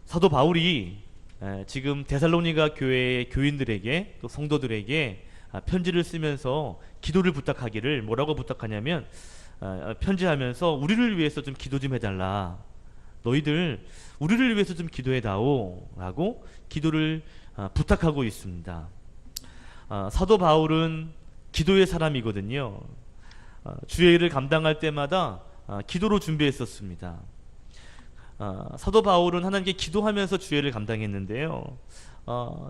사도 바울이 지금 데살로니가 교회의 교인들에게 또 성도들에게 편지를 쓰면서 기도를 부탁하기를 뭐라고 부탁하냐면 편지하면서 우리를 위해서 좀 기도 좀 해달라. 너희들 우리를 위해서 좀 기도해다오 라고 기도를 부탁하고 있습니다. 사도 바울은 기도의 사람이거든요. 주의 일을 감당할 때마다 기도로 준비했었습니다. 사도 바울은 하나님께 기도하면서 주의 일을 감당했는데요.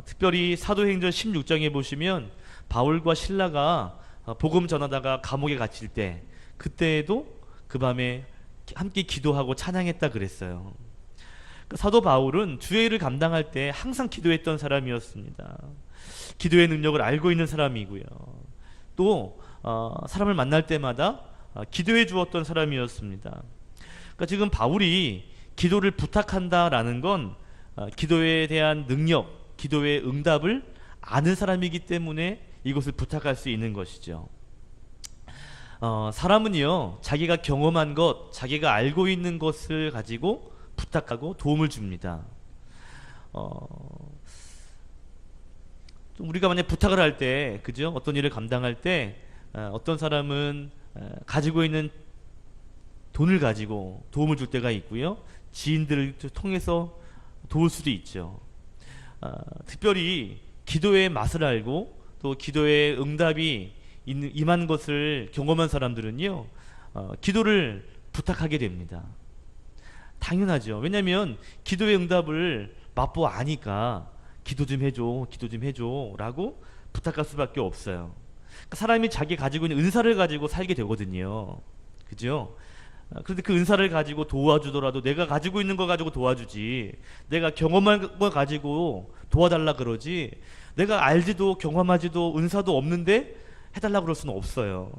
특별히 사도행전 16장에 보시면 바울과 실라가 복음 전하다가 감옥에 갇힐 때 그때에도 그 밤에 함께 기도하고 찬양했다 그랬어요. 사도 바울은 주의 일을 감당할 때 항상 기도했던 사람이었습니다. 기도의 능력을 알고 있는 사람이고요. 또 사람을 만날 때마다 기도해 주었던 사람이었습니다. 그러니까 지금 바울이 기도를 부탁한다라는 건 기도에 대한 능력, 기도의 응답을 아는 사람이기 때문에 이것을 부탁할 수 있는 것이죠. 사람은요, 자기가 경험한 것, 자기가 알고 있는 것을 가지고 부탁하고 도움을 줍니다. 좀 우리가 만약 부탁을 할 때, 그죠? 어떤 일을 감당할 때, 어떤 사람은 가지고 있는 돈을 가지고 도움을 줄 때가 있고요. 지인들을 통해서 도울 수도 있죠. 특별히 기도의 맛을 알고 또 기도의 응답이 임한 것을 경험한 사람들은요, 기도를 부탁하게 됩니다. 당연하죠. 왜냐하면 기도의 응답을 맛보 아니까 기도 좀 해줘, 기도 좀 해줘 라고 부탁할 수밖에 없어요. 그러니까 사람이 자기 가지고 있는 은사를 가지고 살게 되거든요. 그죠? 그런데 그 은사를 가지고 도와주더라도 내가 가지고 있는 걸 가지고 도와주지, 내가 경험한 걸 가지고 도와달라 그러지, 내가 알지도 경험하지도 은사도 없는데 해달라 그럴 수는 없어요.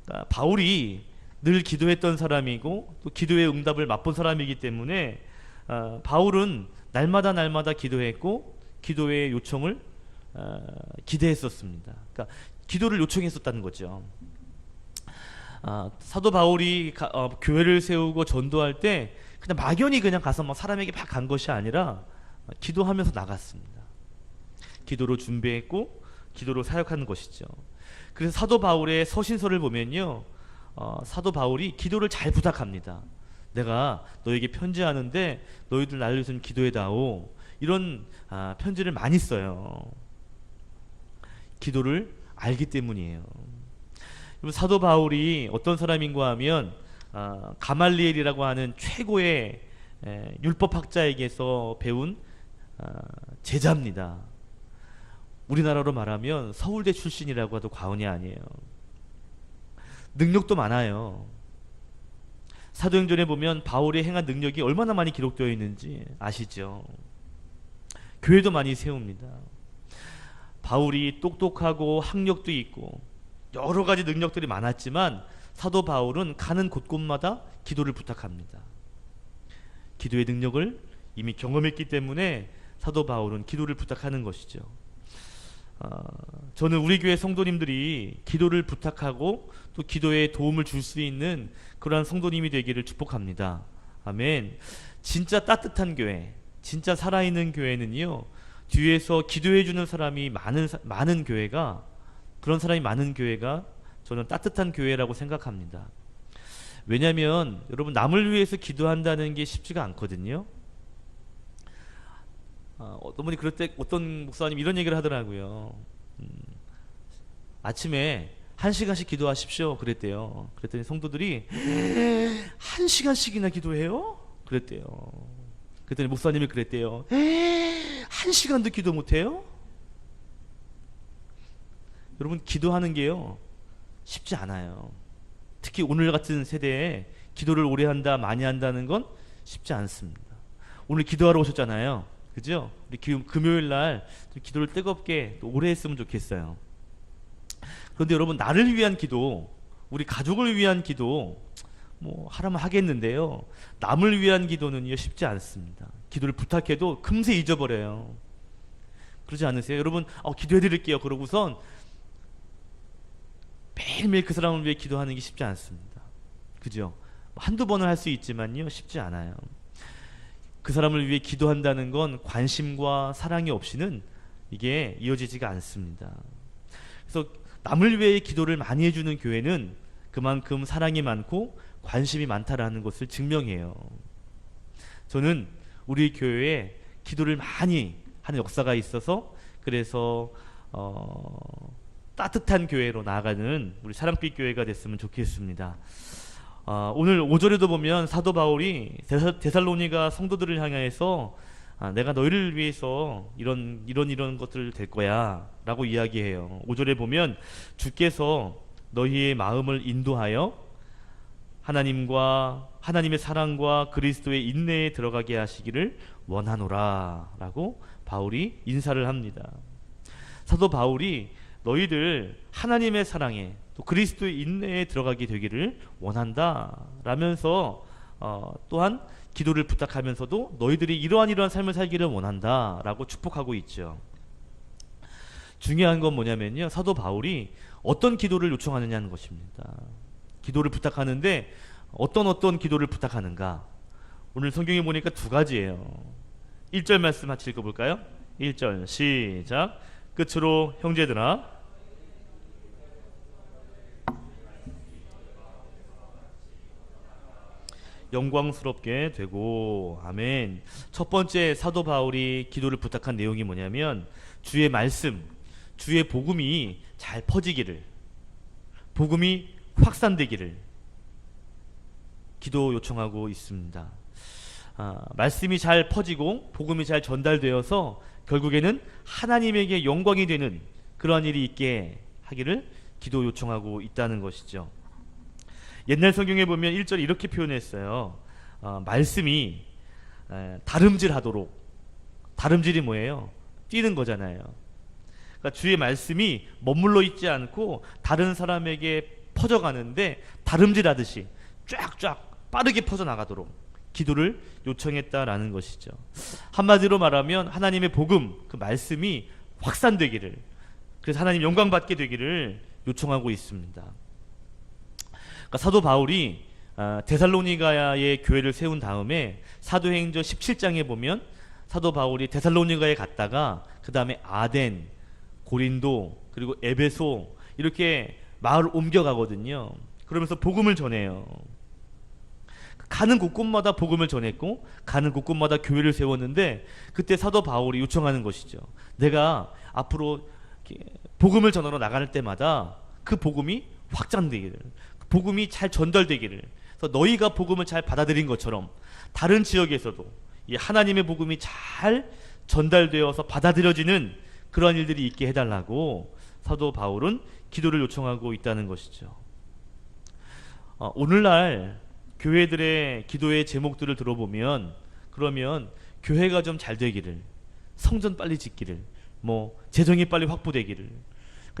그러니까 바울이 늘 기도했던 사람이고 또 기도의 응답을 맛본 사람이기 때문에 바울은 날마다 기도했고 기도의 요청을 기대했었습니다. 그러니까 기도를 요청했었다는 거죠. 사도 바울이 교회를 세우고 전도할 때 그냥 막연히 그냥 가서 막 사람에게 막 간 것이 아니라 기도하면서 나갔습니다. 기도로 준비했고 기도로 사역하는 것이죠. 그래서 사도 바울의 서신서를 보면요, 사도 바울이 기도를 잘 부탁합니다. 내가 너에게 편지하는데 너희들 나를 위해서 좀 기도해다오, 이런 편지를 많이 써요. 기도를 알기 때문이에요. 사도 바울이 어떤 사람인가 하면 가말리엘이라고 하는 최고의 율법학자에게서 배운 제자입니다. 우리나라로 말하면 서울대 출신이라고 해도 과언이 아니에요. 능력도 많아요. 사도행전에 보면 바울이 행한 능력이 얼마나 많이 기록되어 있는지 아시죠? 교회도 많이 세웁니다. 바울이 똑똑하고 학력도 있고 여러 가지 능력들이 많았지만 사도 바울은 가는 곳곳마다 기도를 부탁합니다. 기도의 능력을 이미 경험했기 때문에 사도 바울은 기도를 부탁하는 것이죠. 저는 우리 교회 성도님들이 기도를 부탁하고 또 기도에 도움을 줄 수 있는 그러한 성도님이 되기를 축복합니다. 아멘. 진짜 따뜻한 교회, 진짜 살아있는 교회는요, 뒤에서 기도해주는 사람이 많은 교회가, 그런 사람이 많은 교회가 저는 따뜻한 교회라고 생각합니다. 왜냐하면 여러분, 남을 위해서 기도한다는 게 쉽지가 않거든요. 어떤 분이 그럴 때 어떤 목사님 이런 얘기를 하더라고요. 아침에 1시간씩 기도하십시오 그랬대요. 그랬더니 성도들이 1시간씩이나 기도해요? 그랬대요. 그랬더니 목사님이 그랬대요. 1시간도 기도 못해요? 여러분, 기도하는 게요 쉽지 않아요. 특히 오늘 같은 세대에 기도를 오래 한다, 많이 한다는 건 쉽지 않습니다. 오늘 기도하러 오셨잖아요. 그죠? 우리 금요일 날 기도를 뜨겁게 오래 했으면 좋겠어요. 그런데 여러분, 나를 위한 기도, 우리 가족을 위한 기도 뭐 하라면 하겠는데요, 남을 위한 기도는요 쉽지 않습니다. 기도를 부탁해도 금세 잊어버려요. 그러지 않으세요? 여러분, 기도해 드릴게요 그러고선 매일매일 그 사람을 위해 기도하는 게 쉽지 않습니다. 그죠? 한두 번은 할 수 있지만요 쉽지 않아요. 그 사람을 위해 기도한다는 건 관심과 사랑이 없이는 이게 이어지지가 않습니다. 그래서 남을 위해 기도를 많이 해주는 교회는 그만큼 사랑이 많고 관심이 많다라는 것을 증명해요. 저는 우리 교회에 기도를 많이 하는 역사가 있어서 그래서 따뜻한 교회로 나아가는 우리 사랑빛 교회가 됐으면 좋겠습니다. 오늘 5절에도 보면 사도 바울이 데살로니가 성도들을 향해서 내가 너희를 위해서 이런 것들을 될 거야 라고 이야기해요. 5절에 보면 주께서 너희의 마음을 인도하여 하나님의 사랑과 그리스도의 인내에 들어가게 하시기를 원하노라 라고 바울이 인사를 합니다. 사도 바울이 너희들 하나님의 사랑에 또 그리스도의 인내에 들어가게 되기를 원한다 라면서 또한 기도를 부탁하면서도 너희들이 이러한 삶을 살기를 원한다 라고 축복하고 있죠. 중요한 건 뭐냐면요, 사도 바울이 어떤 기도를 요청하느냐는 것입니다. 기도를 부탁하는데 어떤 기도를 부탁하는가? 오늘 성경에 보니까 두 가지예요. 1절 말씀 같이 읽어볼까요? 1절 시작. 끝으로 형제들아 영광스럽게 되고. 아멘. 첫 번째 사도 바울이 기도를 부탁한 내용이 뭐냐면 주의 말씀, 주의 복음이 잘 퍼지기를, 복음이 확산되기를 기도 요청하고 있습니다. 말씀이 잘 퍼지고 복음이 잘 전달되어서 결국에는 하나님에게 영광이 되는 그러한 일이 있게 하기를 기도 요청하고 있다는 것이죠. 옛날 성경에 보면 1절에 이렇게 표현했어요. 말씀이 다름질하도록. 다름질이 뭐예요? 뛰는 거잖아요. 그러니까 주의 말씀이 머물러 있지 않고 다른 사람에게 퍼져가는데 다름질하듯이 쫙쫙 빠르게 퍼져나가도록 기도를 요청했다라는 것이죠. 한마디로 말하면 하나님의 복음, 그 말씀이 확산되기를, 그래서 하나님 영광 받게 되기를 요청하고 있습니다. 그러니까 사도 바울이 데살로니가의 교회를 세운 다음에 사도행전 17장에 보면 사도 바울이 데살로니가에 갔다가 그 다음에 아덴, 고린도, 그리고 에베소 이렇게 마을을 옮겨가거든요. 그러면서 복음을 전해요. 가는 곳곳마다 복음을 전했고 가는 곳곳마다 교회를 세웠는데 그때 사도 바울이 요청하는 것이죠. 내가 앞으로 복음을 전하러 나갈 때마다 그 복음이 확장되기를, 복음이 잘 전달되기를, 그래서 너희가 복음을 잘 받아들인 것처럼 다른 지역에서도 이 하나님의 복음이 잘 전달되어서 받아들여지는 그러한 일들이 있게 해달라고 사도 바울은 기도를 요청하고 있다는 것이죠. 오늘날 교회들의 기도의 제목들을 들어보면 그러면 교회가 좀 잘 되기를, 성전 빨리 짓기를, 뭐 재정이 빨리 확보되기를,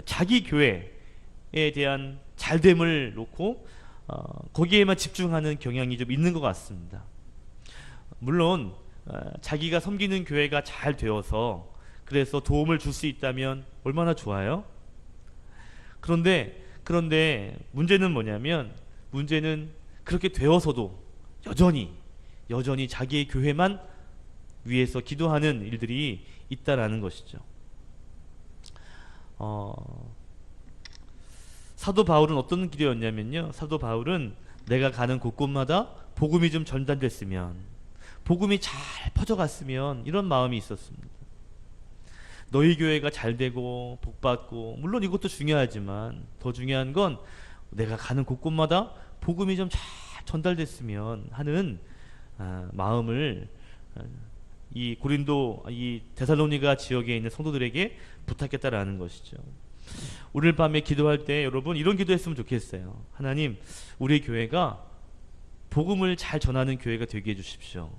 자기 교회에 대한 잘됨을 놓고 거기에만 집중하는 경향이 좀 있는 것 같습니다. 물론 자기가 섬기는 교회가 잘 되어서 그래서 도움을 줄 수 있다면 얼마나 좋아요? 그런데 문제는 뭐냐면, 문제는 그렇게 되어서도 여전히 자기의 교회만 위해서 기도하는 일들이 있다라는 것이죠. 사도 바울은 어떤 기도였냐면요, 사도 바울은 내가 가는 곳곳마다 복음이 좀 전달됐으면, 복음이 잘 퍼져갔으면, 이런 마음이 있었습니다. 너희 교회가 잘 되고 복받고, 물론 이것도 중요하지만 더 중요한 건 내가 가는 곳곳마다 복음이 좀 잘 전달됐으면 하는 마음을 이 고린도, 이 데살로니가 지역에 있는 성도들에게 부탁했다라는 것이죠. 오늘 밤에 기도할 때 여러분 이런 기도했으면 좋겠어요. 하나님, 우리 교회가 복음을 잘 전하는 교회가 되게 해주십시오.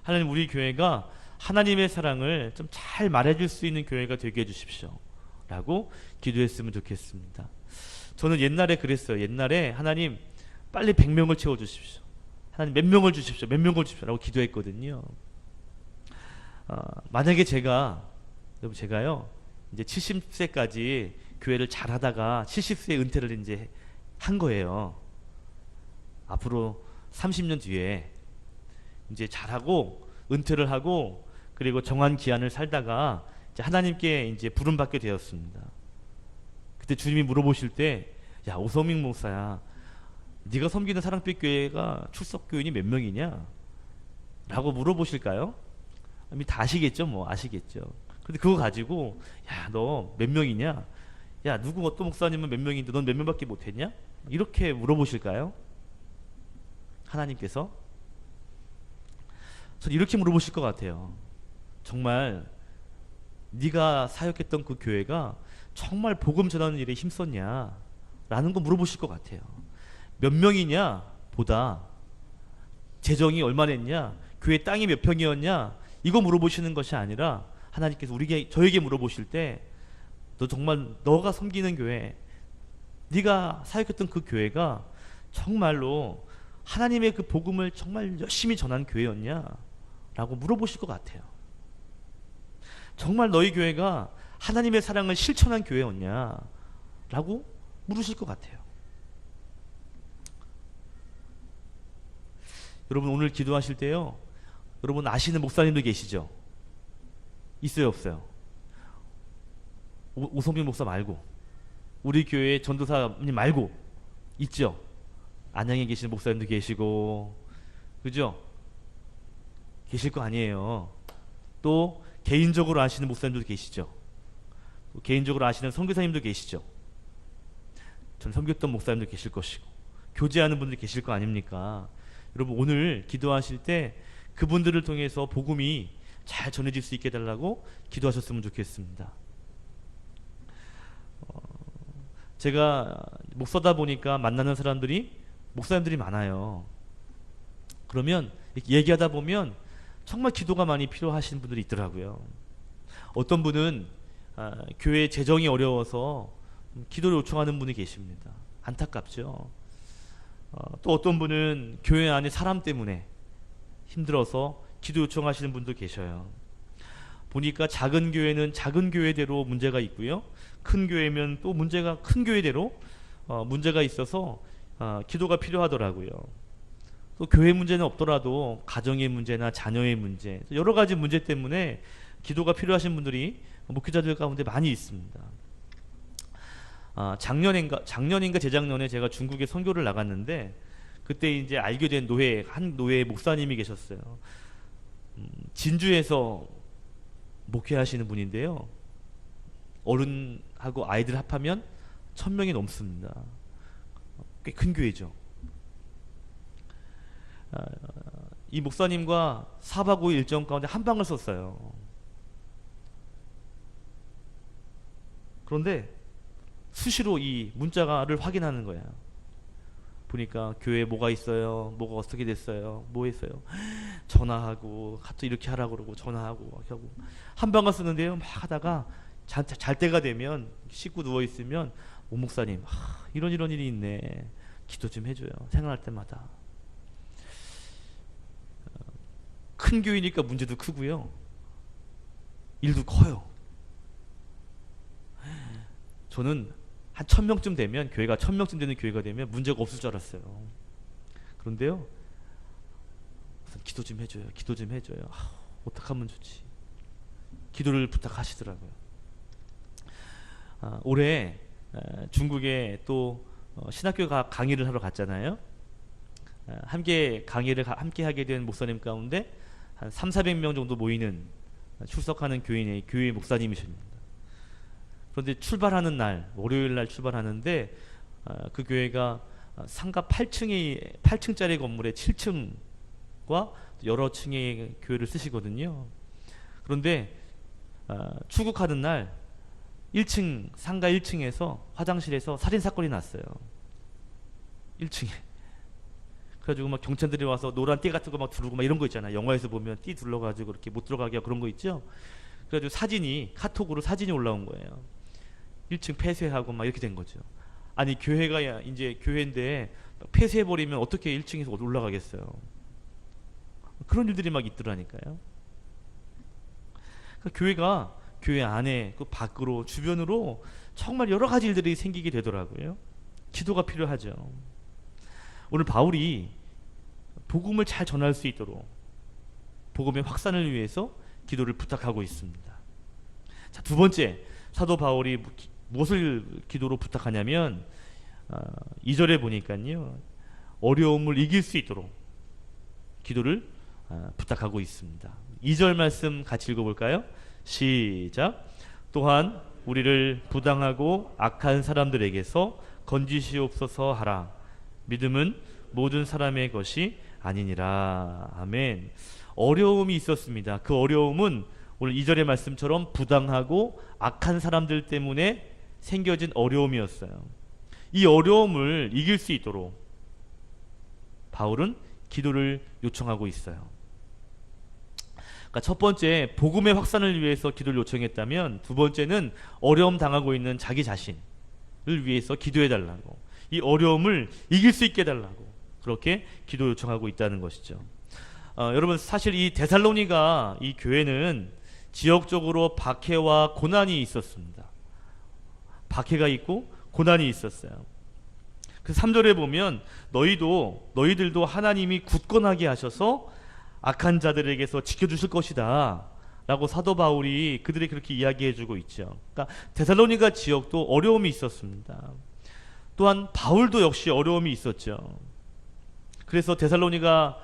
하나님, 우리 교회가 하나님의 사랑을 좀 잘 말해줄 수 있는 교회가 되게 해주십시오 라고 기도했으면 좋겠습니다. 저는 옛날에 그랬어요. 옛날에 하나님 빨리 100명을 채워주십시오, 하나님 몇 명을 주십시오 라고 기도했거든요. 만약에 제가요 이제 70세까지 교회를 잘 하다가 70세에 은퇴를 이제 한 거예요. 앞으로 30년 뒤에 이제 잘하고 은퇴를 하고 그리고 정한 기한을 살다가 이제 하나님께 이제 부름 받게 되었습니다. 그때 주님이 물어보실 때, 야 오성민 목사야, 네가 섬기는 사랑빛 교회가 출석 교인이 몇 명이냐? 라고 물어보실까요? 이미 다 아시겠죠, 뭐 아시겠죠. 근데 그거 가지고 야 너 몇 명이냐? 야 누구 어떤 목사님은 몇 명인데 넌 몇 명밖에 못했냐? 이렇게 물어보실까요? 하나님께서? 전 이렇게 물어보실 것 같아요. 정말 네가 사역했던 그 교회가 정말 복음 전하는 일에 힘썼냐? 라는 거 물어보실 것 같아요. 몇 명이냐? 보다 재정이 얼마나 했냐? 교회 땅이 몇 평이었냐? 이거 물어보시는 것이 아니라 하나님께서 저에게 물어보실 때 너 정말 너가 섬기는 교회, 네가 사역했던 그 교회가 정말로 하나님의 그 복음을 정말 열심히 전한 교회였냐? 라고 물어보실 것 같아요. 정말 너희 교회가 하나님의 사랑을 실천한 교회였냐? 라고 물으실 것 같아요. 여러분 오늘 기도하실 때요, 여러분 아시는 목사님도 계시죠? 있어요 없어요? 오성빈 목사 말고, 우리 교회 전도사님 말고 있죠? 안양에 계시는 목사님도 계시고, 그죠? 계실 거 아니에요. 또 개인적으로 아시는 목사님도 계시죠? 또 개인적으로 아시는 선교사님도 계시죠? 전 섬겼던 목사님도 계실 것이고, 교제하는 분들 계실 거 아닙니까? 여러분 오늘 기도하실 때 그분들을 통해서 복음이 잘 전해질 수 있게 해달라고 기도하셨으면 좋겠습니다. 제가 목사다 보니까 만나는 사람들이 목사님들이 많아요. 그러면 이렇게 얘기하다 보면 정말 기도가 많이 필요하신 분들이 있더라고요. 어떤 분은 교회 재정이 어려워서 기도를 요청하는 분이 계십니다. 안타깝죠. 또 어떤 분은 교회 안에 사람 때문에 힘들어서 기도 요청하시는 분도 계셔요. 보니까 작은 교회는 작은 교회대로 문제가 있고요, 큰 교회면 또 문제가 큰 교회대로 문제가 있어서 기도가 필요하더라고요. 또 교회 문제는 없더라도 가정의 문제나 자녀의 문제, 여러 가지 문제 때문에 기도가 필요하신 분들이 목회자들 가운데 많이 있습니다. 작년인가 재작년에 제가 중국에 선교를 나갔는데, 그때 이제 알게 된 한 노예 목사님이 계셨어요. 진주에서 목회하시는 분인데요, 어른하고 아이들 합하면 1000명이 넘습니다. 꽤 큰 교회죠. 이 목사님과 4박 5일 일정 가운데 한 방을 썼어요. 그런데 수시로 이 문자를 확인하는 거예요. 보니까 교회에 뭐가 있어요, 뭐가 어떻게 됐어요, 뭐 했어요, 전화하고 카톡 이렇게 하라고 그러고 전화하고 이렇게 하고 한 방을 쓰는데요, 막 하다가 잘 때가 되면 씻고 누워있으면 오 목사님 이런 일이 있네, 기도 좀 해줘요, 생각날 때마다. 큰 교회니까 문제도 크고요, 일도 커요. 저는 한 1000명쯤 되면, 교회가 1000명쯤 되는 교회가 되면 문제가 없을 줄 알았어요. 그런데요, 기도 좀 해줘요, 기도 좀 해줘요. 어떡하면 좋지. 기도를 부탁하시더라고요. 올해 중국에 또 신학교 강의를 하러 갔잖아요. 함께 하게 된 목사님 가운데 한 300~400명 정도 모이는 출석하는 교회 목사님이십니다. 그런데 출발하는 날, 월요일 날 출발하는데 그 교회가 상가 8층짜리 건물에 7층과 여러 층의 교회를 쓰시거든요. 그런데 출국하는 날 1층, 상가 1층에서 화장실에서 살인사건이 났어요. 1층에. 그래가지고 막 경찰들이 와서 노란 띠 같은 거 막 두르고 막 이런 거 있잖아요. 영화에서 보면 띠 둘러가지고 이렇게 못 들어가게 하고 그런 거 있죠. 그래가지고 카톡으로 사진이 올라온 거예요. 1층 폐쇄하고 막 이렇게 된 거죠. 아니 교회가 이제 교회인데 폐쇄해버리면 어떻게 1층에서 올라가겠어요. 그런 일들이 막 있더라니까요. 그러니까 교회가 교회 안에 그 밖으로 주변으로 정말 여러 가지 일들이 생기게 되더라고요. 기도가 필요하죠. 오늘 바울이 복음을 잘 전할 수 있도록 복음의 확산을 위해서 기도를 부탁하고 있습니다. 자, 두 번째, 사도 바울이 무엇을 기도로 부탁하냐면 2절에 보니까요, 어려움을 이길 수 있도록 기도를 부탁하고 있습니다. 2절 말씀 같이 읽어볼까요? 시작. 또한 우리를 부당하고 악한 사람들에게서 건지시옵소서 하라. 믿음은 모든 사람의 것이 아니니라. 아멘. 어려움이 있었습니다. 그 어려움은 오늘 2절의 말씀처럼 부당하고 악한 사람들 때문에 생겨진 어려움이었어요. 이 어려움을 이길 수 있도록 바울은 기도를 요청하고 있어요. 그러니까 첫 번째, 복음의 확산을 위해서 기도를 요청했다면, 두 번째는 어려움 당하고 있는 자기 자신을 위해서 기도해달라고, 이 어려움을 이길 수 있게 해달라고 그렇게 기도 요청하고 있다는 것이죠. 여러분, 사실 이 데살로니가 이 교회는 지역적으로 박해와 고난이 있었습니다. 박해가 있고 고난이 있었어요. 그 3절에 보면 너희들도 하나님이 굳건하게 하셔서 악한 자들에게서 지켜주실 것이다 라고 사도 바울이 그들이 그렇게 이야기해주고 있죠. 그러니까 데살로니가 지역도 어려움이 있었습니다. 또한 바울도 역시 어려움이 있었죠. 그래서 데살로니가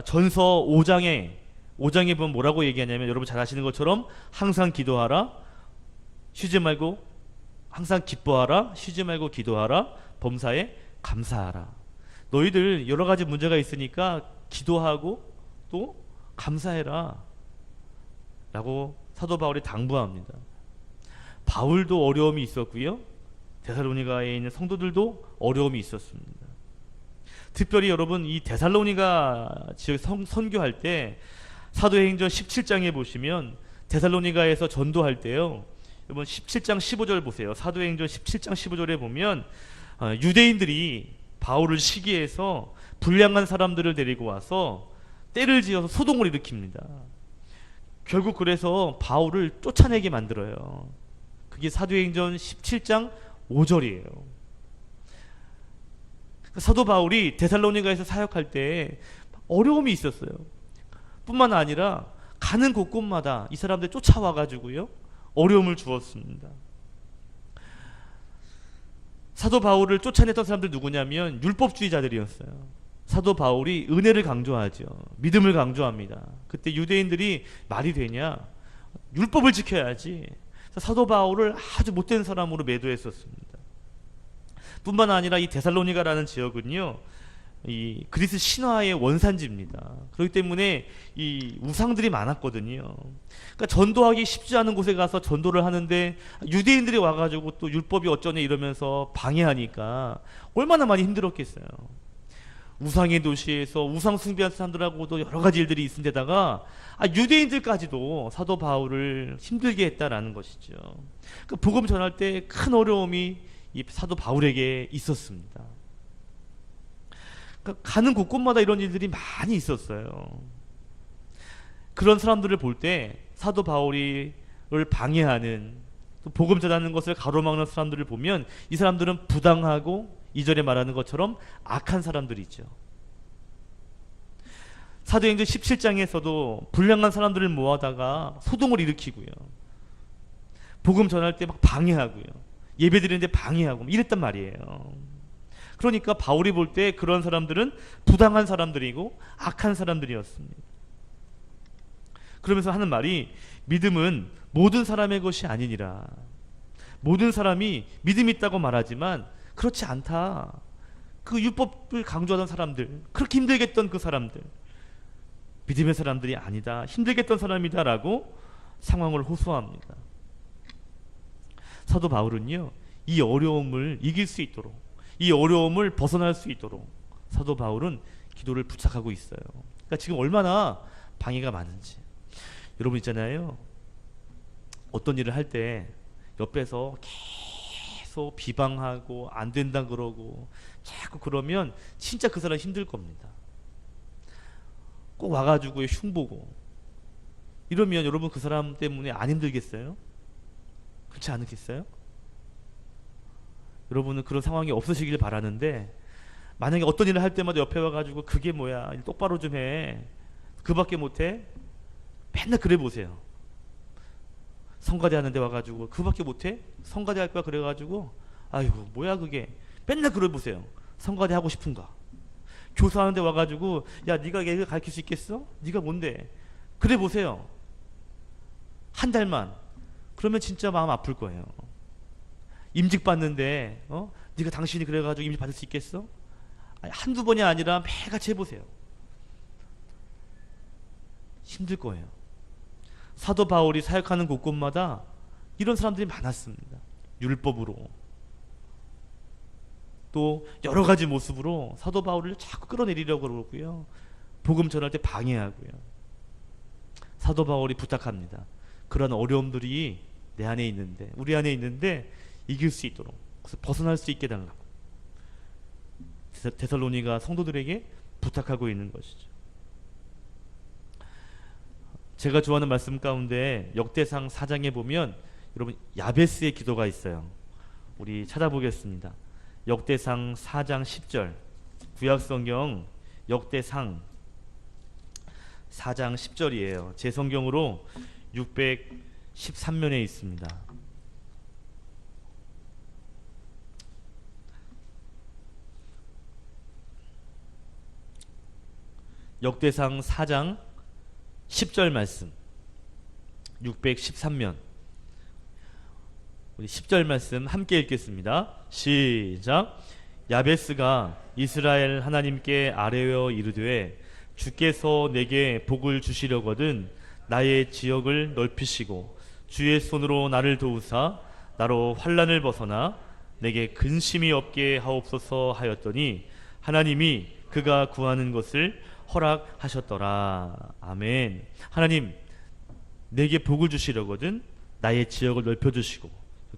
전서 5장에 보면 뭐라고 얘기하냐면, 여러분 잘 아시는 것처럼 항상 기도하라, 쉬지 말고, 항상 기뻐하라, 쉬지 말고 기도하라, 범사에 감사하라. 너희들 여러 가지 문제가 있으니까 기도하고 또 감사해라 라고 사도 바울이 당부합니다. 바울도 어려움이 있었고요, 데살로니가에 있는 성도들도 어려움이 있었습니다. 특별히 여러분, 이 데살로니가 지역 선교할 때 사도행전 17장에 보시면 데살로니가에서 전도할 때요, 여러분 17장 15절 보세요. 사도행전 17장 15절에 보면 유대인들이 바울을 시기해서 불량한 사람들을 데리고 와서 떼를 지어서 소동을 일으킵니다. 결국 그래서 바울을 쫓아내게 만들어요. 그게 사도행전 17장 5절이에요. 사도 바울이 데살로니가에서 사역할 때 어려움이 있었어요. 뿐만 아니라 가는 곳곳마다 이 사람들 쫓아와가지고요, 어려움을 주었습니다. 사도 바울을 쫓아냈던 사람들 누구냐면 율법주의자들이었어요. 사도 바울이 은혜를 강조하죠. 믿음을 강조합니다. 그때 유대인들이 말이 되냐, 율법을 지켜야지. 사도 바울을 아주 못된 사람으로 매도했었습니다. 뿐만 아니라 이 데살로니가라는 지역은요, 이 그리스 신화의 원산지입니다. 그렇기 때문에 이 우상들이 많았거든요. 그러니까 전도하기 쉽지 않은 곳에 가서 전도를 하는데 유대인들이 와가지고 또 율법이 어쩌냐 이러면서 방해하니까 얼마나 많이 힘들었겠어요. 우상의 도시에서 우상 숭배한 사람들하고도 여러 가지 일들이 있은 데다가 유대인들까지도 사도 바울을 힘들게 했다라는 것이죠. 그러니까 복음 전할 때 큰 어려움이 이 사도 바울에게 있었습니다. 그러니까 가는 곳곳마다 이런 일들이 많이 있었어요. 그런 사람들을 볼 때 사도 바울을 방해하는, 또 복음 전하는 것을 가로막는 사람들을 보면 이 사람들은 부당하고, 이전에 말하는 것처럼 악한 사람들이죠. 사도행전 17장에서도 불량한 사람들을 모아다가 소동을 일으키고요, 복음 전할 때 막 방해하고요, 예배 드리는데 방해하고 이랬단 말이에요. 그러니까 바울이 볼 때 그런 사람들은 부당한 사람들이고 악한 사람들이었습니다. 그러면서 하는 말이, 믿음은 모든 사람의 것이 아니니라. 모든 사람이 믿음이 있다고 말하지만 그렇지 않다. 그 율법을 강조하던 사람들, 그렇게 힘들게 했던 그 사람들, 믿음의 사람들이 아니다, 힘들게 했던 사람이다 라고 상황을 호소합니다. 사도 바울은요, 이 어려움을 이길 수 있도록, 이 어려움을 벗어날 수 있도록 사도 바울은 기도를 부탁하고 있어요. 그러니까 지금 얼마나 방해가 많은지. 여러분 있잖아요, 어떤 일을 할 때 옆에서 계속 비방하고 안 된다 그러고 자꾸 그러면 진짜 그 사람 힘들 겁니다. 꼭 와가지고 흉보고 이러면 여러분 그 사람 때문에 안 힘들겠어요? 그렇지 않겠어요? 여러분은 그런 상황이 없으시길 바라는데, 만약에 어떤 일을 할 때마다 옆에 와가지고 그게 뭐야, 똑바로 좀 해, 그밖에 못해, 맨날 그래 보세요. 성가대 하는데 와가지고 그거밖에 못해? 성가대 할 거야 그래가지고 아이고 뭐야 그게. 맨날 그래 보세요. 성가대 하고 싶은가? 교사하는데 와가지고 야 네가 얘를 가르칠 수 있겠어? 네가 뭔데? 그래 보세요. 한 달만. 그러면 진짜 마음 아플 거예요. 임직 받는데 네가 당신이 그래가지고 임직 받을 수 있겠어? 아니, 한두 번이 아니라 매일같이 해보세요. 힘들 거예요. 사도 바울이 사역하는 곳곳마다 이런 사람들이 많았습니다. 율법으로 또 여러 가지 모습으로 사도 바울을 자꾸 끌어내리려고 그러고요. 복음 전할 때 방해하고요. 사도 바울이 부탁합니다. 그런 어려움들이 내 안에 있는데, 우리 안에 있는데 이길 수 있도록, 그래서 벗어날 수 있게 달라고 데살로니가 성도들에게 부탁하고 있는 것이죠. 제가 좋아하는 말씀 가운데 역대상 4장에 보면 여러분 야베스의 기도가 있어요. 우리 찾아보겠습니다. 역대상 4장 10절, 구약성경 역대상 4장 10절이에요. 제 성경으로 613면에 있습니다. 역대상 4장 10절 말씀, 613면. 우리 10절 말씀 함께 읽겠습니다. 시작. 야베스가 이스라엘 하나님께 아뢰어 이르되 주께서 내게 복을 주시려거든 나의 지역을 넓히시고 주의 손으로 나를 도우사 나로 환난을 벗어나 내게 근심이 없게 하옵소서 하였더니 하나님이 그가 구하는 것을 허락하셨더라. 아멘. 하나님 내게 복을 주시려거든 나의 지역을 넓혀주시고,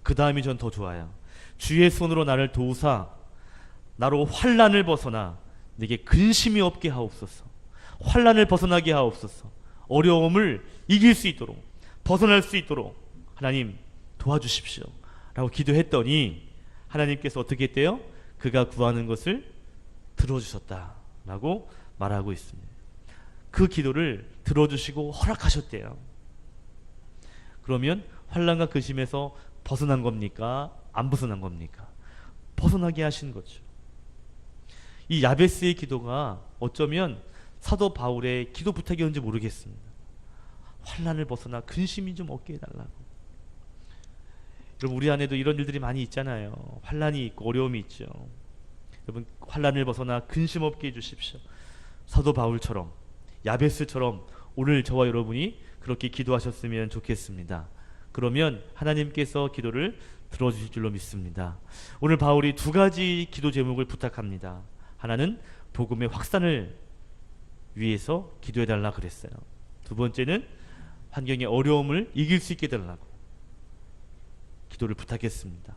그 다음이 전 더 좋아요. 주의 손으로 나를 도우사 나로 환난을 벗어나 내게 근심이 없게 하옵소서. 환난을 벗어나게 하옵소서. 어려움을 이길 수 있도록, 벗어날 수 있도록 하나님 도와주십시오 라고 기도했더니 하나님께서 어떻게 했대요? 그가 구하는 것을 들어주셨다 라고 말하고 있습니다. 그 기도를 들어주시고 허락하셨대요. 그러면 환난과 근심에서 벗어난 겁니까? 안 벗어난 겁니까? 벗어나게 하신 거죠. 이 야베스의 기도가 어쩌면 사도 바울의 기도 부탁이었는지 모르겠습니다. 환난을 벗어나 근심이 좀 없게 해달라고. 여러분 우리 안에도 이런 일들이 많이 있잖아요. 환난이 있고 어려움이 있죠. 여러분 환난을 벗어나 근심 없게 해주십시오. 사도 바울처럼, 야베스처럼 오늘 저와 여러분이 그렇게 기도하셨으면 좋겠습니다. 그러면 하나님께서 기도를 들어주실 줄로 믿습니다. 오늘 바울이 두 가지 기도 제목을 부탁합니다. 하나는 복음의 확산을 위해서 기도해달라 그랬어요. 두 번째는 환경의 어려움을 이길 수 있게 해달라고 기도를 부탁했습니다.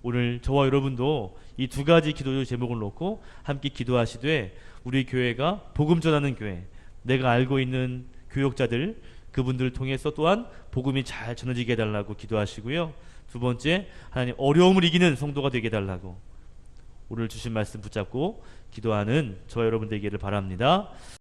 오늘 저와 여러분도 이 두 가지 기도 제목을 놓고 함께 기도하시되 우리 교회가 복음 전하는 교회, 내가 알고 있는 교역자들, 그분들을 통해서 또한 복음이 잘 전해지게 해달라고 기도하시고요. 두 번째, 하나님 어려움을 이기는 성도가 되게 해달라고 오늘 주신 말씀 붙잡고 기도하는 저와 여러분 되기를 바랍니다.